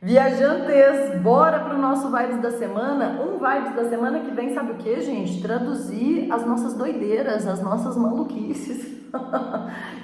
Viajantes, bora pro nosso Vibes da Semana? Um Vibes da Semana que vem, sabe o que, gente? Traduzir as nossas doideiras, as nossas maluquices.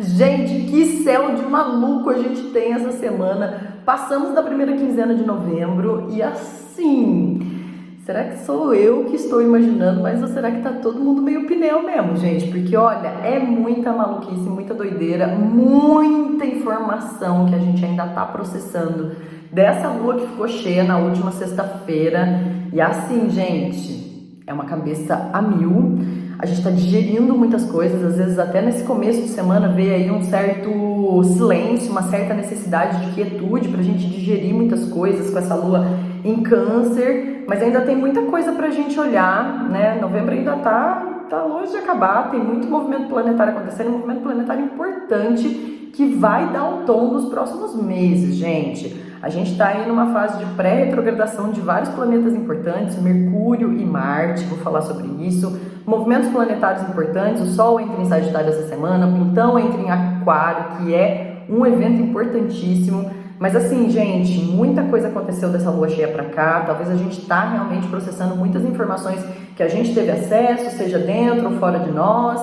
Gente, que céu de maluco a gente tem essa semana. Passamos da primeira quinzena de novembro e assim... Será que sou eu que estou imaginando, mas ou será que tá todo mundo meio pneu mesmo, gente? Porque, olha, é muita maluquice, muita doideira, muita informação que a gente ainda tá processando dessa lua que ficou cheia na última sexta-feira. E assim, gente, é uma cabeça a mil. A gente tá digerindo muitas coisas, às vezes até nesse começo de semana veio aí um certo silêncio, uma certa necessidade de quietude pra gente digerir muitas coisas com essa lua em Câncer, mas ainda tem muita coisa pra gente olhar, né? Novembro ainda tá longe de acabar, tem muito movimento planetário acontecendo, um movimento planetário importante que vai dar um tom nos próximos meses, gente. A gente está aí numa fase de pré-retrogradação de vários planetas importantes, Mercúrio e Marte, vou falar sobre isso. Movimentos planetários importantes, o Sol entra em Sagitário essa semana, Plutão entra em Aquário, que é um evento importantíssimo. Mas assim, gente, muita coisa aconteceu dessa lua cheia pra cá, talvez a gente tá realmente processando muitas informações que a gente teve acesso, seja dentro ou fora de nós,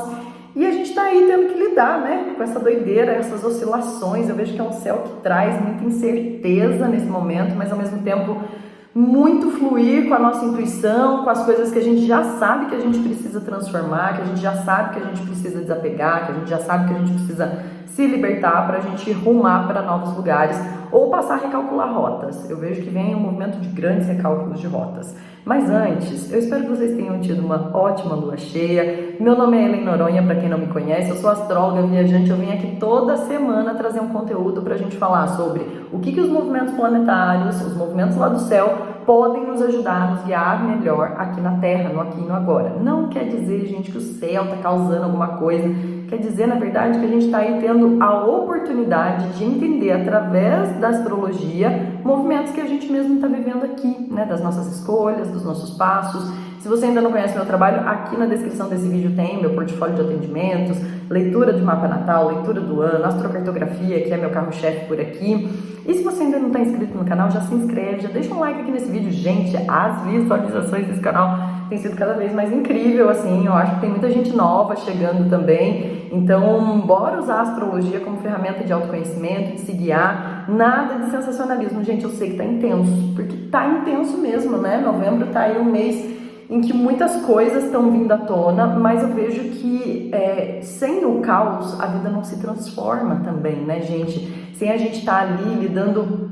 e a gente tá aí tendo que lidar, né, com essa doideira, essas oscilações. Eu vejo que é um céu que traz muita incerteza nesse momento, mas ao mesmo tempo muito fluir com a nossa intuição, com as coisas que a gente já sabe que a gente precisa transformar, que a gente já sabe que a gente precisa desapegar, que a gente já sabe que a gente precisa se libertar para a gente rumar para novos lugares ou passar a recalcular rotas. Eu vejo que vem um movimento de grandes recálculos de rotas. Mas antes, eu espero que vocês tenham tido uma ótima lua cheia. Meu nome é Helen Noronha, para quem não me conhece, eu sou astróloga viajante. Eu venho aqui toda semana trazer um conteúdo para a gente falar sobre o que os movimentos planetários, os movimentos lá do céu, podem nos ajudar a nos guiar melhor aqui na Terra, no aqui e no agora. Não quer dizer, gente, que o céu está causando alguma coisa. Quer dizer, na verdade, que a gente está aí tendo a oportunidade de entender, através da astrologia, movimentos que a gente mesmo está vivendo aqui, né? Das nossas escolhas, dos nossos passos. Se você ainda não conhece meu trabalho, aqui na descrição desse vídeo tem meu portfólio de atendimentos, leitura de mapa natal, leitura do ano, astrocartografia, que é meu carro-chefe por aqui. E se você ainda não está inscrito no canal, já se inscreve, já deixa um like aqui nesse vídeo. Gente, as visualizações desse canal tem sido cada vez mais incrível, assim, eu acho que tem muita gente nova chegando também, então bora usar a astrologia como ferramenta de autoconhecimento, de se guiar, nada de sensacionalismo. Gente, eu sei que tá intenso, porque tá intenso mesmo, né? Novembro tá aí um mês em que muitas coisas estão vindo à tona, mas eu vejo que sem o caos a vida não se transforma também, né, gente? Sem a gente estar ali lidando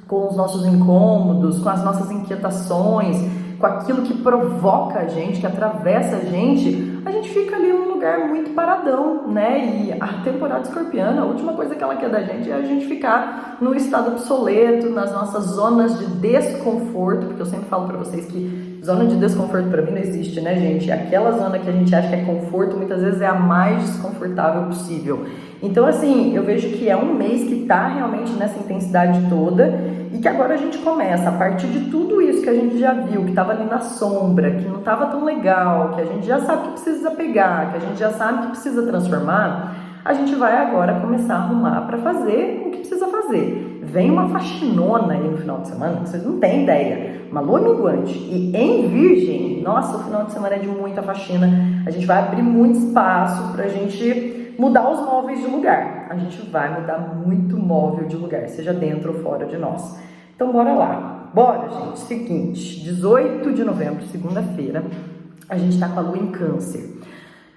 com os nossos incômodos, com as nossas inquietações, com aquilo que provoca a gente, que atravessa a gente fica ali num lugar muito paradão, né? E a temporada escorpiana, a última coisa que ela quer da gente é a gente ficar no estado obsoleto, nas nossas zonas de desconforto, porque eu sempre falo pra vocês que zona de desconforto pra mim não existe, né, gente? Aquela zona que a gente acha que é conforto, muitas vezes é a mais desconfortável possível. Então, assim, eu vejo que é um mês que tá realmente nessa intensidade toda e que agora a gente começa, a partir de tudo isso que a gente já viu, que tava ali na sombra, que não tava tão legal, que a gente já sabe que precisa pegar, que a gente já sabe que precisa transformar, a gente vai agora começar a arrumar para fazer o que precisa fazer. Vem uma faxinona aí no final de semana, vocês não têm ideia. Uma lua minguante e em Virgem, nossa, o final de semana é de muita faxina. A gente vai abrir muito espaço pra gente mudar os móveis de lugar. A gente vai mudar muito móvel de lugar, seja dentro ou fora de nós. Então bora lá. Bora, gente. Seguinte, 18 de novembro, segunda-feira, a gente tá com a lua em Câncer.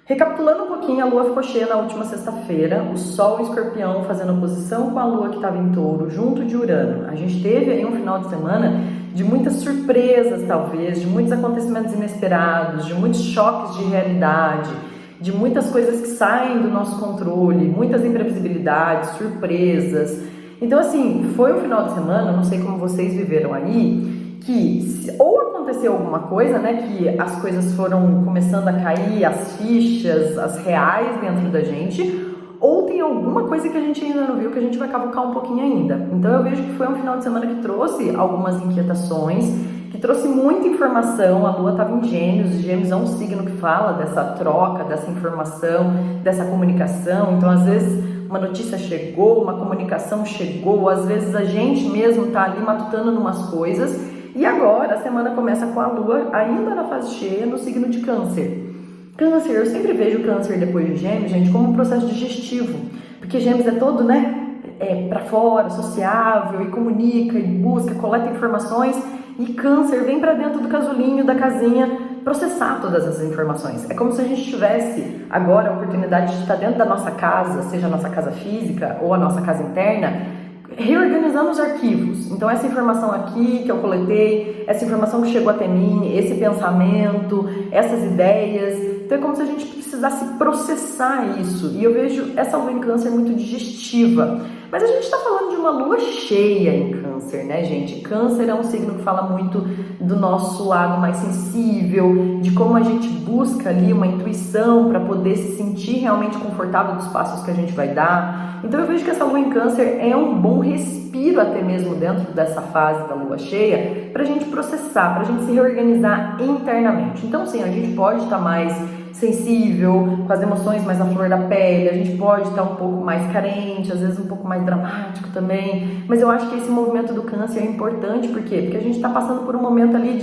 Recapitulando um pouquinho, a lua ficou cheia na última sexta-feira, o Sol em Escorpião fazendo oposição com a lua que estava em Touro, junto de Urano. A gente teve aí um final de semana de muitas surpresas, talvez, de muitos acontecimentos inesperados, de muitos choques de realidade, de muitas coisas que saem do nosso controle, muitas imprevisibilidades, surpresas. Então, assim, foi um final de semana, não sei como vocês viveram aí, que ou aconteceu alguma coisa, né, que as coisas foram começando a cair, as fichas, as reais dentro da gente, ou tem alguma coisa que a gente ainda não viu, que a gente vai cavucar um pouquinho ainda. Então eu vejo que foi um final de semana que trouxe algumas inquietações, que trouxe muita informação. A lua estava em Gêmeos, e Gêmeos é um signo que fala dessa troca, dessa informação, dessa comunicação. Então às vezes uma notícia chegou, uma comunicação chegou, às vezes a gente mesmo tá ali matutando numas coisas. E agora a semana começa com a Lua ainda na fase cheia no signo de Câncer. Câncer, eu sempre vejo Câncer depois de Gêmeos, gente, como um processo digestivo, porque Gêmeos é todo, para fora, sociável, e comunica, e busca, coleta informações, e Câncer vem para dentro do casulinho, da casinha, processar todas essas informações. É como se a gente tivesse agora a oportunidade de estar dentro da nossa casa, seja a nossa casa física ou a nossa casa interna, reorganizando os arquivos. Então essa informação aqui que eu coletei, essa informação que chegou até mim, esse pensamento, essas ideias, então é como se a gente precisasse processar isso. E eu vejo essa lua em Câncer muito digestiva. Mas a gente está falando de uma lua cheia em Câncer, né, gente? Câncer é um signo que fala muito do nosso lado mais sensível, de como a gente busca ali uma intuição para poder se sentir realmente confortável dos passos que a gente vai dar. Então eu vejo que essa lua em Câncer é um bom respiro até mesmo dentro dessa fase da lua cheia, para a gente processar, para a gente se reorganizar internamente. Então sim, a gente pode estar mais sensível, com as emoções mais à flor da pele, a gente pode estar um pouco mais carente, às vezes um pouco mais dramático também, mas eu acho que esse movimento do Câncer é importante, por quê? Porque a gente está passando por um momento ali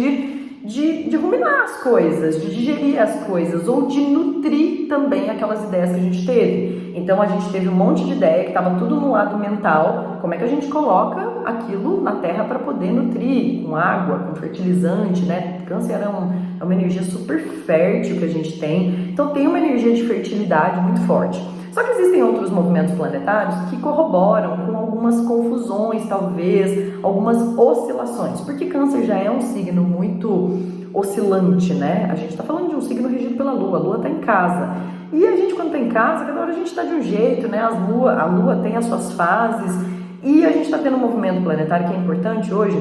de ruminar as coisas, de digerir as coisas, ou de nutrir também aquelas ideias que a gente teve. Então a gente teve um monte de ideia que estava tudo no lado mental, como é que a gente coloca aquilo na terra para poder nutrir, com água, com fertilizante, né? Câncer é uma energia super fértil que a gente tem, então tem uma energia de fertilidade muito forte. Só que existem outros movimentos planetários que corroboram com algumas confusões, talvez, algumas oscilações, porque Câncer já é um signo muito oscilante, né? A gente está falando de um signo regido pela Lua, a Lua está em casa. E a gente, quando está em casa, cada hora a gente está de um jeito, né? A Lua tem as suas fases, e a gente está tendo um movimento planetário que é importante hoje,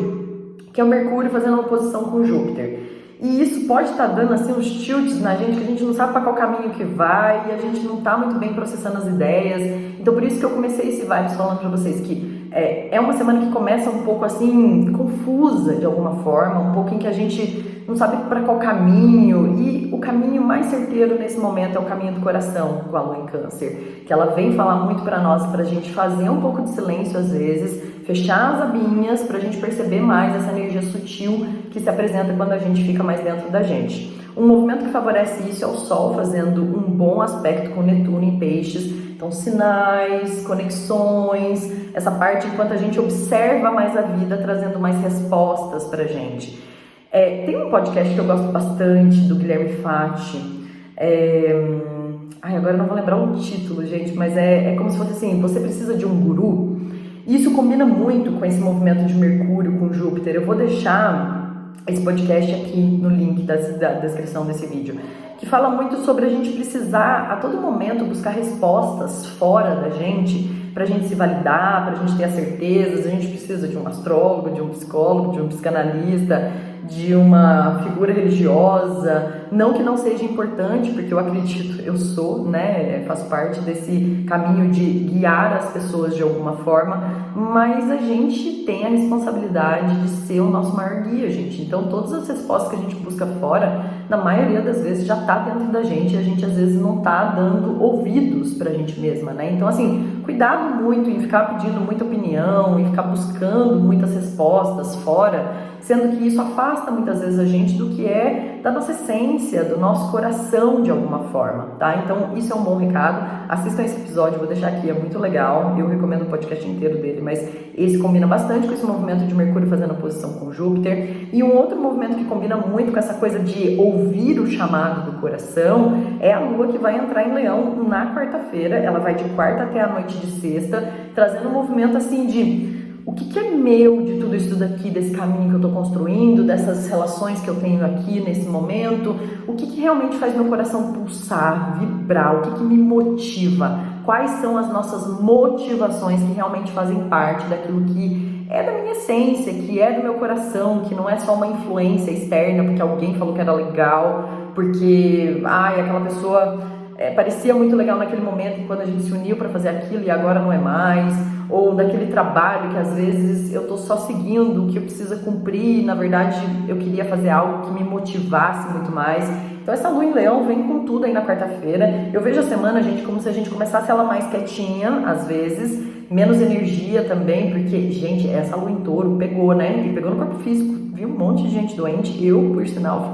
que é o Mercúrio fazendo uma oposição com Júpiter. E isso pode estar dando assim uns tilts na gente, que a gente não sabe para qual caminho que vai, e a gente não está muito bem processando as ideias. Então por isso que eu comecei esse Vibes falando para vocês que é uma semana que começa um pouco assim, confusa de alguma forma, um pouco em que a gente não sabe para qual caminho, e o caminho mais certeiro nesse momento é o caminho do coração, com a Lua em Câncer, que ela vem falar muito para nós, para a gente fazer um pouco de silêncio às vezes, fechar as abinhas para a gente perceber mais essa energia sutil que se apresenta quando a gente fica mais dentro da gente. Um movimento que favorece isso é o Sol fazendo um bom aspecto com Netuno em Peixes. Então, sinais, conexões, essa parte enquanto a gente observa mais a vida, trazendo mais respostas pra gente. Tem um podcast que eu gosto bastante, do Guilherme Fati. Agora eu não vou lembrar o título, gente, mas é como se fosse assim, você precisa de um guru. E isso combina muito com esse movimento de Mercúrio com Júpiter. Eu vou deixar esse podcast aqui no link da descrição desse vídeo, que fala muito sobre a gente precisar a todo momento buscar respostas fora da gente, pra gente se validar, pra gente ter as certezas. A gente precisa de um astrólogo, de um psicólogo, de um psicanalista, de uma figura religiosa. Não que não seja importante, porque eu acredito, eu sou, né, faço parte desse caminho de guiar as pessoas de alguma forma, mas a gente tem a responsabilidade de ser o nosso maior guia, gente. Então todas as respostas que a gente busca fora, na maioria das vezes já tá dentro da gente, e a gente às vezes não tá dando ouvidos pra gente mesma, né? Então assim, cuidado muito em ficar pedindo muita opinião, e ficar buscando muitas respostas fora, sendo que isso afasta muitas vezes a gente do que é da nossa essência, do nosso coração de alguma forma, tá? Então isso é um bom recado. Assistam esse episódio, eu vou deixar aqui, é muito legal, eu recomendo o podcast inteiro dele, mas esse combina bastante com esse movimento de Mercúrio fazendo oposição com Júpiter. E um outro movimento que combina muito com essa coisa de ouvir o chamado do coração é a Lua, que vai entrar em Leão na quarta-feira. Ela vai de quarta até a noite de sexta, trazendo um movimento assim de o que é meu de tudo isso daqui, desse caminho que eu estou construindo, dessas relações que eu tenho aqui nesse momento, o que realmente faz meu coração pulsar, vibrar, o que me motiva, quais são as nossas motivações que realmente fazem parte daquilo que é da minha essência, que é do meu coração, que não é só uma influência externa, porque alguém falou que era legal, porque aquela pessoa parecia muito legal naquele momento, quando a gente se uniu para fazer aquilo e agora não é mais, ou daquele trabalho que às vezes eu tô só seguindo o que eu preciso cumprir, na verdade eu queria fazer algo que me motivasse muito mais. Então essa lua em leão vem com tudo aí na quarta-feira. Eu vejo a semana, gente, como se a gente começasse ela mais quietinha, às vezes, menos energia também, porque, gente, essa lua em touro pegou, né? E pegou no corpo físico, vi um monte de gente doente, eu, por sinal,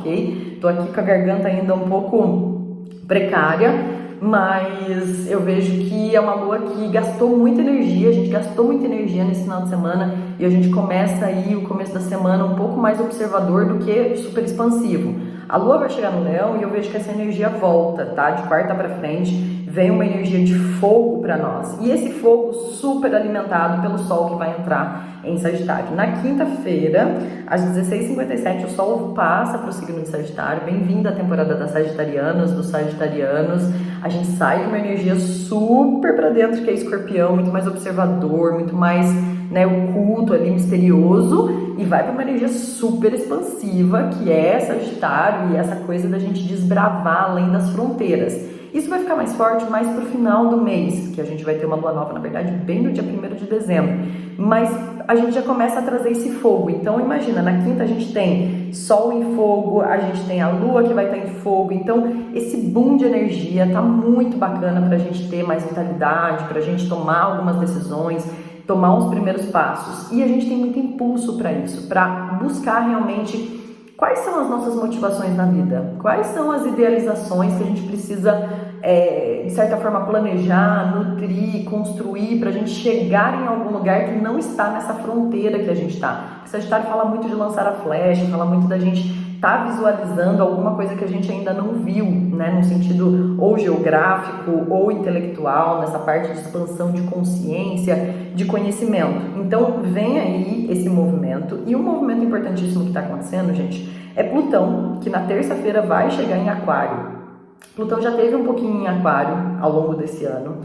tô aqui com a garganta ainda um pouco precária, mas eu vejo que é uma lua que gastou muita energia, a gente gastou muita energia nesse final de semana e a gente começa aí o começo da semana um pouco mais observador do que super expansivo. A lua vai chegar no leão e eu vejo que essa energia volta, tá? De quarta pra frente, vem uma energia de fogo para nós. E esse fogo super alimentado pelo sol que vai entrar em Sagitário. Na quinta-feira, às 16h57, o sol passa para o signo de Sagitário. Bem-vindo à temporada das Sagitarianas, dos Sagitarianos. A gente sai de uma energia super para dentro, que é Escorpião, muito mais observador, muito mais, né, oculto ali, misterioso, e vai para uma energia super expansiva, que é Sagitário, e essa coisa da gente desbravar além das fronteiras. Isso vai ficar mais forte mais pro final do mês, que a gente vai ter uma lua nova, na verdade, bem no dia 1º de dezembro. Mas a gente já começa a trazer esse fogo. Então, imagina, na quinta a gente tem sol em fogo, a gente tem a lua que vai estar em fogo. Então, esse boom de energia tá muito bacana pra gente ter mais vitalidade, pra gente tomar algumas decisões, tomar os primeiros passos. E a gente tem muito impulso para isso, para buscar realmente quais são as nossas motivações na vida, quais são as idealizações que a gente precisa, de certa forma, planejar, nutrir, construir, para a gente chegar em algum lugar que não está nessa fronteira que a gente está. O Sagitário fala muito de lançar a flecha, fala muito da gente estar visualizando alguma coisa que a gente ainda não viu, né, no sentido ou geográfico ou intelectual, nessa parte de expansão de consciência, de conhecimento. Então vem aí esse movimento, e um movimento importantíssimo que está acontecendo, gente, é Plutão, que na terça-feira vai chegar em Aquário. Plutão já teve um pouquinho em Aquário ao longo desse ano,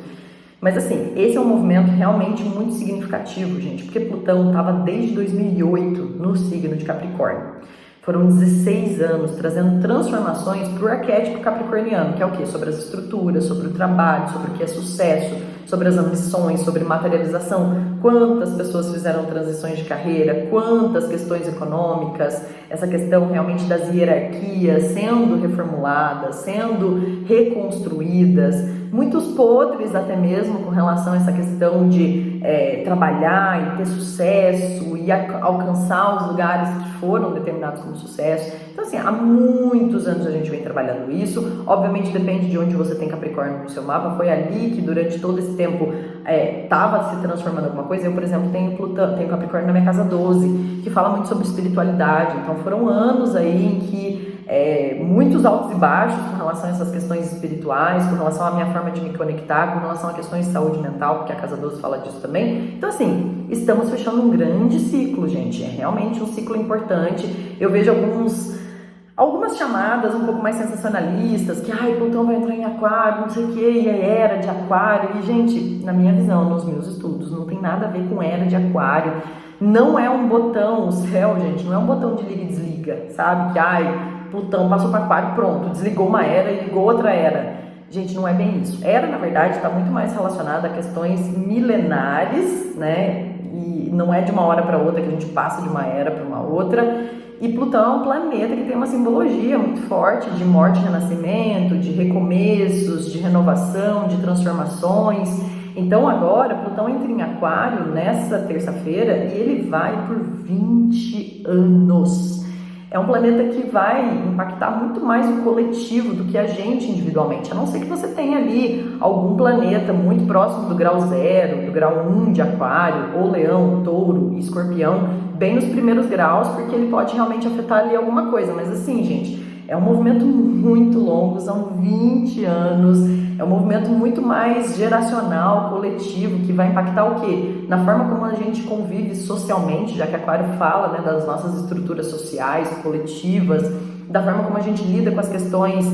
mas assim, esse é um movimento realmente muito significativo, gente, porque Plutão estava desde 2008 no signo de Capricórnio. Foram 16 anos trazendo transformações para o arquétipo capricorniano, que é o quê? Sobre as estruturas, sobre o trabalho, sobre o que é sucesso, sobre as ambições, sobre materialização. Quantas pessoas fizeram transições de carreira, quantas questões econômicas, essa questão realmente das hierarquias sendo reformuladas, sendo reconstruídas, muitos podres até mesmo com relação a essa questão de trabalhar e ter sucesso e alcançar os lugares que foram determinados como sucesso. Então assim, há muitos anos a gente vem trabalhando isso, obviamente depende de onde você tem Capricórnio no seu mapa, foi ali que durante todo esse tempo estava se transformando alguma coisa. Eu, por exemplo, tenho Capricórnio na minha casa 12, que fala muito sobre espiritualidade, então foram anos aí em que muitos altos e baixos com relação a essas questões espirituais, com relação à minha forma de me conectar, com relação a questões de saúde mental, porque a Casa 12 fala disso também. Então assim, estamos fechando um grande ciclo, gente, é realmente um ciclo importante. Eu vejo algumas chamadas um pouco mais sensacionalistas, que Plutão vai entrar em Aquário, não sei o que, e é era de Aquário, e gente, na minha visão, nos meus estudos, não tem nada a ver com era de Aquário, não é um botão, o céu, gente, não é um botão de liga e desliga, sabe, que Plutão passou para Aquário, pronto, desligou uma era e ligou outra era. Gente, não é bem isso. Era, na verdade, está muito mais relacionada a questões milenares, né? E não é de uma hora para outra que a gente passa de uma era para uma outra. E Plutão é um planeta que tem uma simbologia muito forte de morte e renascimento, de recomeços, de renovação, de transformações. Então agora, Plutão entra em Aquário nessa terça-feira e ele vai por 20 anos. É um planeta que vai impactar muito mais o coletivo do que a gente individualmente, a não ser que você tenha ali algum planeta muito próximo do grau 0, do grau 1 de Aquário, ou Leão, Touro, Escorpião, bem nos primeiros graus, porque ele pode realmente afetar ali alguma coisa. Mas assim, gente, é um movimento muito longo, são 20 anos, é um movimento muito mais geracional, coletivo, que vai impactar o quê? Na forma como a gente convive socialmente, já que Aquário fala, né, das nossas estruturas sociais, coletivas, da forma como a gente lida com as questões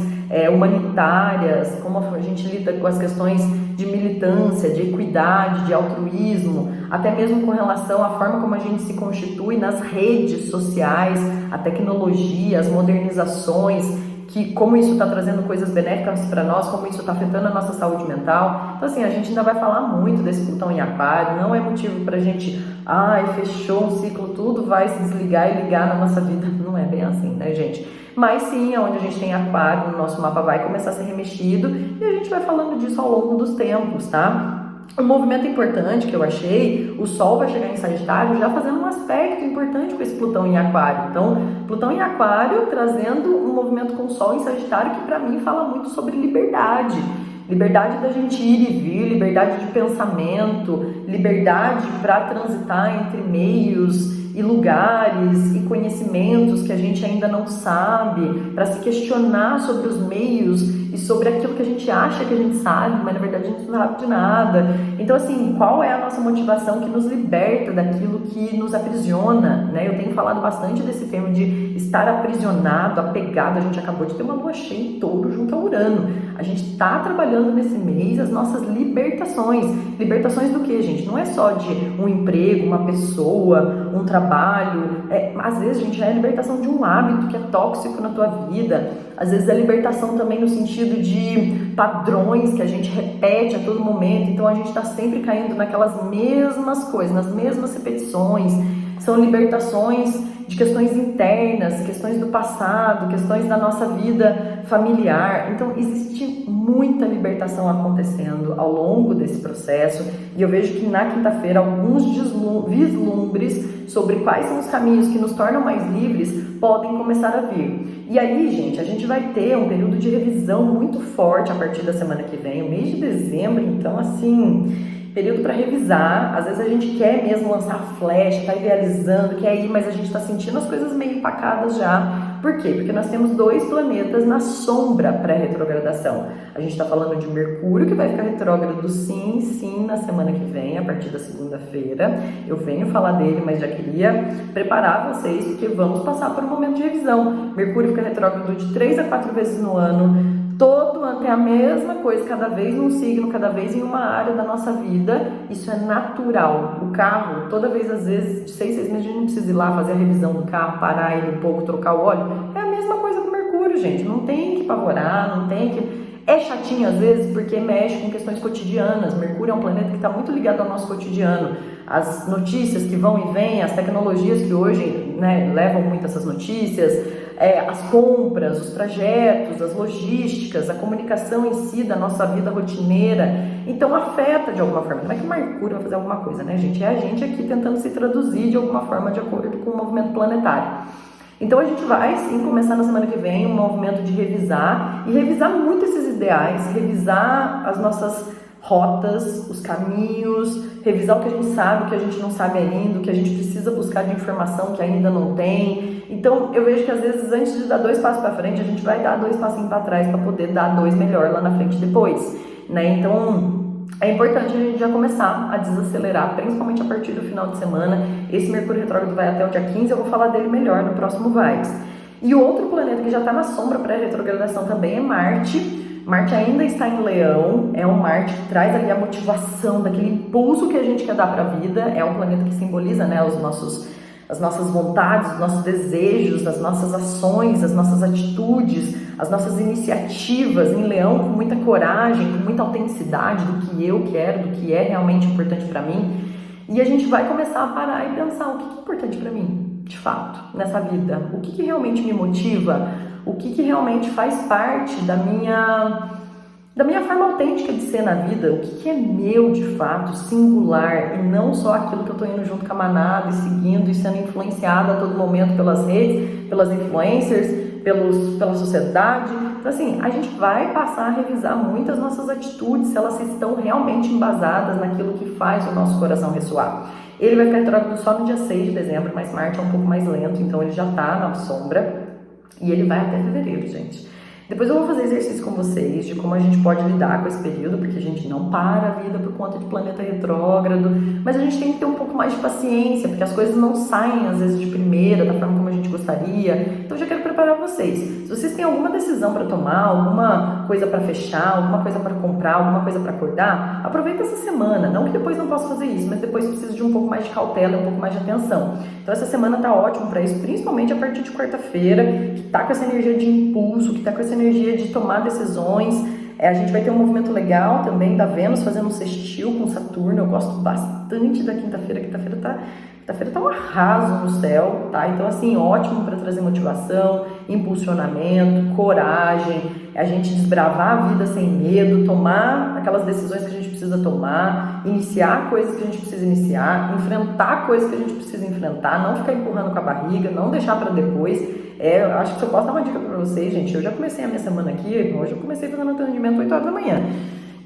humanitárias, como a gente lida com as questões de militância, de equidade, de altruísmo, até mesmo com relação à forma como a gente se constitui nas redes sociais, a tecnologia, as modernizações. que como isso está trazendo coisas benéficas para nós, como isso está afetando a nossa saúde mental. Então assim, a gente ainda vai falar muito desse Plutão em Aquário, não é motivo pra gente, fechou um ciclo, tudo vai se desligar e ligar na nossa vida, não é bem assim, né, gente? Mas sim, onde a gente tem Aquário, no nosso mapa vai começar a ser remexido e a gente vai falando disso ao longo dos tempos, tá? Um movimento importante que eu achei, o Sol vai chegar em Sagitário já fazendo um aspecto importante com esse Plutão em Aquário. Então, Plutão em Aquário trazendo um movimento com o Sol em Sagitário que para mim fala muito sobre liberdade. Liberdade da gente ir e vir, liberdade de pensamento, liberdade para transitar entre meios e lugares e conhecimentos que a gente ainda não sabe, para se questionar sobre os meios e sobre aquilo que a gente acha que a gente sabe, mas na verdade a gente não sabe de nada. Então assim, qual é a nossa motivação que nos liberta daquilo que nos aprisiona, né? Eu tenho falado bastante desse tema de estar aprisionado, apegado. A gente acabou de ter uma lua cheia em Touro junto a Urano. A gente está trabalhando nesse mês as nossas libertações. Libertações do que, gente? Não é só de um emprego, uma pessoa, um trabalho. Às vezes, gente, é a libertação de um hábito que é tóxico na tua vida. Às vezes é libertação também no sentido de padrões que a gente repete a todo momento. Então a gente está sempre caindo naquelas mesmas coisas, nas mesmas repetições. São libertações de questões internas, questões do passado, questões da nossa vida familiar. Então existe muita libertação acontecendo ao longo desse processo e eu vejo que na quinta-feira alguns vislumbres sobre quais são os caminhos que nos tornam mais livres podem começar a vir. E aí, gente, a gente vai ter um período de revisão muito forte a partir da semana que vem, o mês de dezembro, então assim, período para revisar. Às vezes a gente quer mesmo lançar a flecha, tá idealizando, quer ir, mas a gente tá sentindo as coisas meio empacadas já. Por quê? Porque nós temos 2 planetas na sombra pré-retrogradação. A gente tá falando de Mercúrio, que vai ficar retrógrado sim, na semana que vem, a partir da segunda-feira. Eu venho falar dele, mas já queria preparar vocês, porque vamos passar por um momento de revisão. Mercúrio fica retrógrado de 3 a 4 vezes no ano. Todo ano tem a mesma coisa, cada vez num signo, cada vez em uma área da nossa vida. Isso é natural. O carro, toda vez, às vezes, de 6 meses, a gente não precisa ir lá fazer a revisão do carro, parar ele um pouco, trocar o óleo. É a mesma coisa com Mercúrio, gente. Não tem que pavorar, não tem que... É chatinho às vezes porque mexe com questões cotidianas. Mercúrio é um planeta que está muito ligado ao nosso cotidiano. As notícias que vão e vêm, as tecnologias que hoje, né, levam muito essas notícias, as compras, os trajetos, as logísticas, a comunicação em si da nossa vida rotineira. Então afeta de alguma forma. Não é que Mercúrio vai fazer alguma coisa, né, gente? É a gente aqui tentando se traduzir de alguma forma de acordo com o movimento planetário. Então a gente vai sim começar na semana que vem um movimento de revisar e revisar muito esses ideais, revisar as nossas rotas, os caminhos, revisar o que a gente sabe, o que a gente não sabe ainda, o que a gente precisa buscar de informação que ainda não tem. Então eu vejo que às vezes antes de dar 2 passos para frente, a gente vai dar 2 passinhos para trás para poder dar 2 melhor lá na frente depois, né? Então é importante a gente já começar a desacelerar, principalmente a partir do final de semana. Esse Mercúrio retrógrado vai até o dia 15, eu vou falar dele melhor no próximo Vibes. E o outro planeta que já está na sombra pré-retrogradação também é Marte. Marte ainda está em Leão, é um Marte que traz ali a motivação, daquele impulso que a gente quer dar para a vida. É um planeta que simboliza, né, as nossas vontades, os nossos desejos, as nossas ações, as nossas atitudes, as nossas iniciativas em Leão, com muita coragem, com muita autenticidade do que eu quero, do que é realmente importante para mim. E a gente vai começar a parar e pensar o que é importante para mim, de fato, nessa vida. O que realmente me motiva? O que realmente faz parte da minha forma autêntica de ser na vida, o que é meu de fato, singular, e não só aquilo que eu tô indo junto com a manada e seguindo e sendo influenciada a todo momento pelas redes, pelas influencers, pela sociedade. Então assim, a gente vai passar a revisar muitas nossas atitudes, se elas estão realmente embasadas naquilo que faz o nosso coração ressoar. Ele vai ficar retrógrado só no dia 6 de dezembro, mas Marte é um pouco mais lento, então ele já tá na sombra e ele vai até fevereiro, gente. Depois eu vou fazer exercício com vocês de como a gente pode lidar com esse período, porque a gente não para a vida por conta de planeta retrógrado, mas a gente tem que ter um pouco mais de paciência, porque as coisas não saem às vezes de primeira, da forma como a gente gostaria. Então eu já quero preparar vocês. Se vocês têm alguma decisão para tomar, alguma coisa para fechar, alguma coisa para comprar, alguma coisa para acordar, aproveita essa semana. Não que depois não possa fazer isso, mas depois precisa de um pouco mais de cautela, um pouco mais de atenção. Então essa semana tá ótimo para isso, principalmente a partir de quarta-feira, que tá com essa energia de impulso, que tá com essa energia de tomar decisões. A gente vai ter um movimento legal também da Vênus fazendo um sextil com Saturno. Eu gosto bastante da quinta-feira. Quinta-feira tá um arraso no céu, tá? Então, assim, ótimo para trazer motivação, impulsionamento, coragem, a gente desbravar a vida sem medo, tomar aquelas decisões que a gente precisa tomar, iniciar coisas que a gente precisa iniciar, enfrentar coisas que a gente precisa enfrentar, não ficar empurrando com a barriga, não deixar para depois. Eu acho que eu posso dar uma dica para vocês, gente. Eu já comecei a minha semana aqui, hoje eu comecei fazendo atendimento 8 horas da manhã.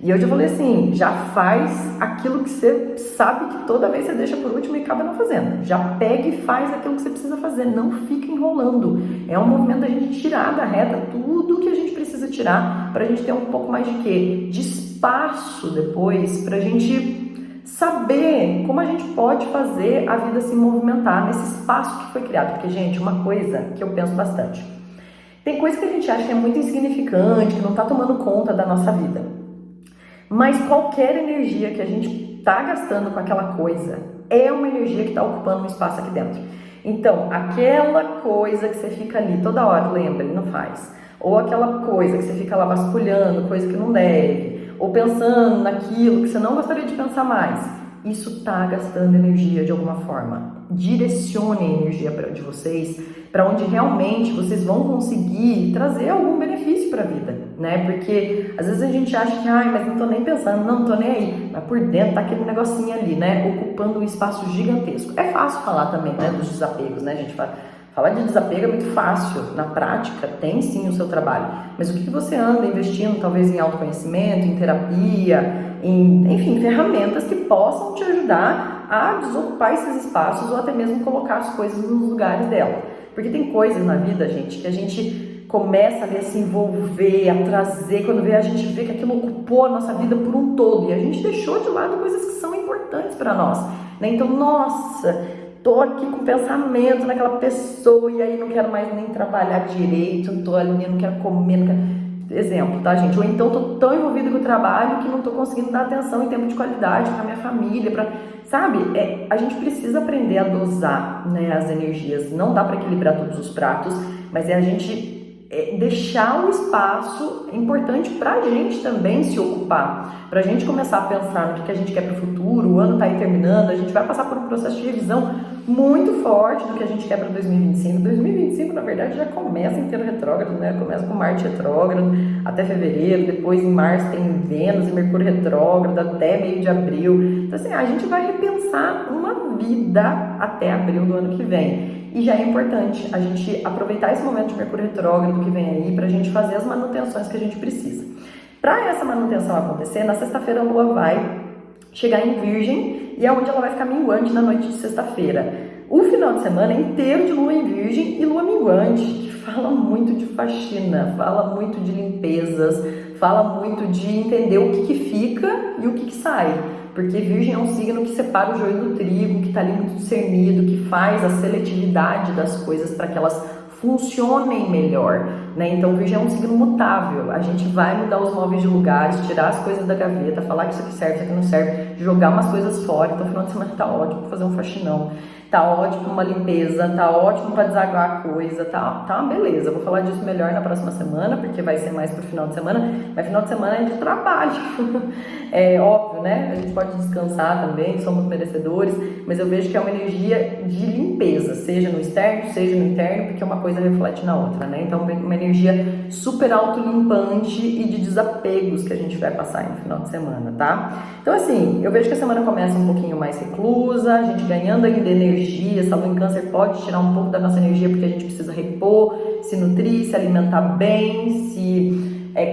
E hoje eu falei assim, já faz aquilo que você sabe que toda vez você deixa por último e acaba não fazendo. Já pega e faz aquilo que você precisa fazer, não fica enrolando. É um movimento da gente tirar da reta tudo que a gente precisa tirar para a gente ter um pouco mais de quê? De espaço depois, para a gente saber como a gente pode fazer a vida se movimentar nesse espaço que foi criado. Porque, gente, uma coisa que eu penso bastante, tem coisa que a gente acha que é muito insignificante, que não está tomando conta da nossa vida. Mas qualquer energia que a gente está gastando com aquela coisa é uma energia que está ocupando um espaço aqui dentro. Então, aquela coisa que você fica ali toda hora, lembra, e não faz. Ou aquela coisa que você fica lá vasculhando, coisa que não deve. Ou pensando naquilo que você não gostaria de pensar mais. Isso está gastando energia de alguma forma. Direcione a energia de vocês para onde realmente vocês vão conseguir trazer algum benefício para a vida, né? Porque às vezes a gente acha que, mas não tô nem pensando, não tô nem aí. Mas por dentro tá aquele negocinho ali, né? Ocupando um espaço gigantesco. É fácil falar também, né? Dos desapegos, né? A gente falar de desapego é muito fácil. Na prática, tem sim o seu trabalho. Mas o que você anda investindo, talvez em autoconhecimento, em terapia, enfim, ferramentas que possam te ajudar a desocupar esses espaços ou até mesmo colocar as coisas nos lugares dela. Porque tem coisas na vida, gente, que a gente começa a se envolver, a trazer, quando a gente vê que aquilo ocupou a nossa vida por um todo e a gente deixou de lado coisas que são importantes para nós, né? Então, nossa, tô aqui com pensamento naquela pessoa e aí não quero mais nem trabalhar direito, não tô ali, não quero comer, não quero... Exemplo, tá, gente? Ou então tô tão envolvido com o trabalho que não tô conseguindo dar atenção em tempo de qualidade para minha família, sabe? A gente precisa aprender a dosar, né, as energias. Não dá para equilibrar todos os pratos, mas a gente deixar o espaço importante pra gente também se ocupar, pra gente começar a pensar no que a gente quer pro futuro. O ano tá aí terminando, a gente vai passar por um processo de revisão muito forte do que a gente quer para 2025. 2025, na verdade, já começa inteiro retrógrado, né? Começa com Marte retrógrado até fevereiro, depois em março tem Vênus e Mercúrio retrógrado até meio de abril. Então, assim, a gente vai repensar uma vida até abril do ano que vem. E já é importante a gente aproveitar esse momento de Mercúrio retrógrado que vem aí para a gente fazer as manutenções que a gente precisa. Para essa manutenção acontecer, na sexta-feira a Lua vai chegar em Virgem e é onde ela vai ficar minguante na noite de sexta-feira. O final de semana é inteiro de Lua em Virgem e Lua minguante, que fala muito de faxina, fala muito de limpezas, fala muito de entender o que fica e o que sai. Porque Virgem é um signo que separa o joio do trigo, que está ali muito discernido, que faz a seletividade das coisas para que elas funcionem melhor, né? Então, Virgem é um signo mutável. A gente vai mudar os móveis de lugares, tirar as coisas da gaveta, falar que isso aqui serve, isso aqui não serve, jogar umas coisas fora. Então, o final de semana tá ótimo para fazer um faxinão, tá ótimo para uma limpeza, tá ótimo para desaguar a coisa, tá uma beleza. Eu vou falar disso melhor na próxima semana, porque vai ser mais pro final de semana, mas final de semana é de trabalho. É óbvio, né? A gente pode descansar também, somos merecedores, mas eu vejo que é uma energia de limpeza, seja no externo, seja no interno, porque uma coisa reflete na outra, né? Então, uma energia super autolimpante e de desapegos que a gente vai passar no final de semana, tá? Então, assim, eu vejo que a semana começa um pouquinho mais reclusa, a gente ganhando ainda energia. Essa Lua em Câncer pode tirar um pouco da nossa energia, porque a gente precisa repor, se nutrir, se alimentar bem,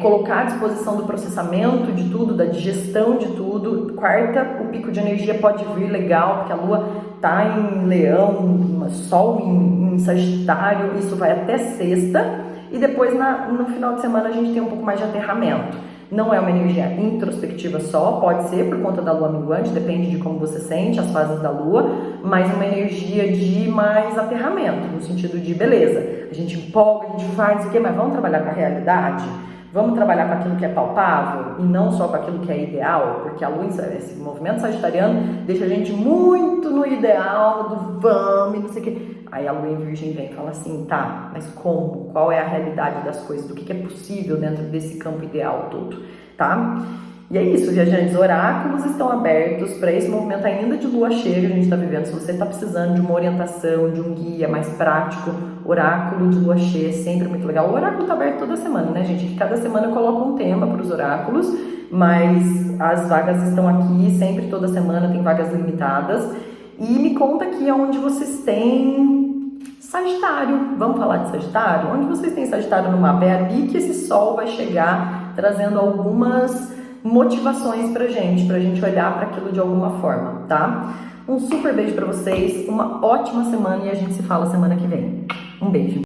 colocar à disposição do processamento de tudo, da digestão de tudo. Quarta, o pico de energia pode vir legal, porque a Lua tá em Leão, Sol em Sagitário, isso vai até sexta. e depois no final de semana a gente tem um pouco mais de aterramento. Não é uma energia introspectiva só, pode ser por conta da lua minguante, depende de como você sente as fases da lua, mas uma energia de mais aterramento, no sentido de beleza, a gente empolga, a gente faz isso aqui, mas vamos trabalhar com a realidade? Vamos trabalhar com aquilo que é palpável e não só com aquilo que é ideal, porque a lua, esse movimento sagitariano deixa a gente muito no ideal do vamos e não sei o quê. Aí a lua em virgem vem e fala assim, tá, mas como? Qual é a realidade das coisas? Do que é possível dentro desse campo ideal todo, tá? E é isso, viajantes, oráculos estão abertos para esse movimento ainda de lua cheia que a gente está vivendo. Se você está precisando de uma orientação, de um guia mais prático, oráculo de lua cheia é sempre muito legal. O oráculo está aberto toda semana, né, gente? Cada semana eu coloco um tema para os oráculos, mas as vagas estão aqui sempre, toda semana tem vagas limitadas. E me conta aqui onde vocês têm Sagitário. Vamos falar de Sagitário? Onde vocês têm Sagitário no mapa? É ali que esse sol vai chegar trazendo algumas motivações pra gente olhar para aquilo de alguma forma, tá? Um super beijo pra vocês, uma ótima semana e a gente se fala semana que vem. Um beijo.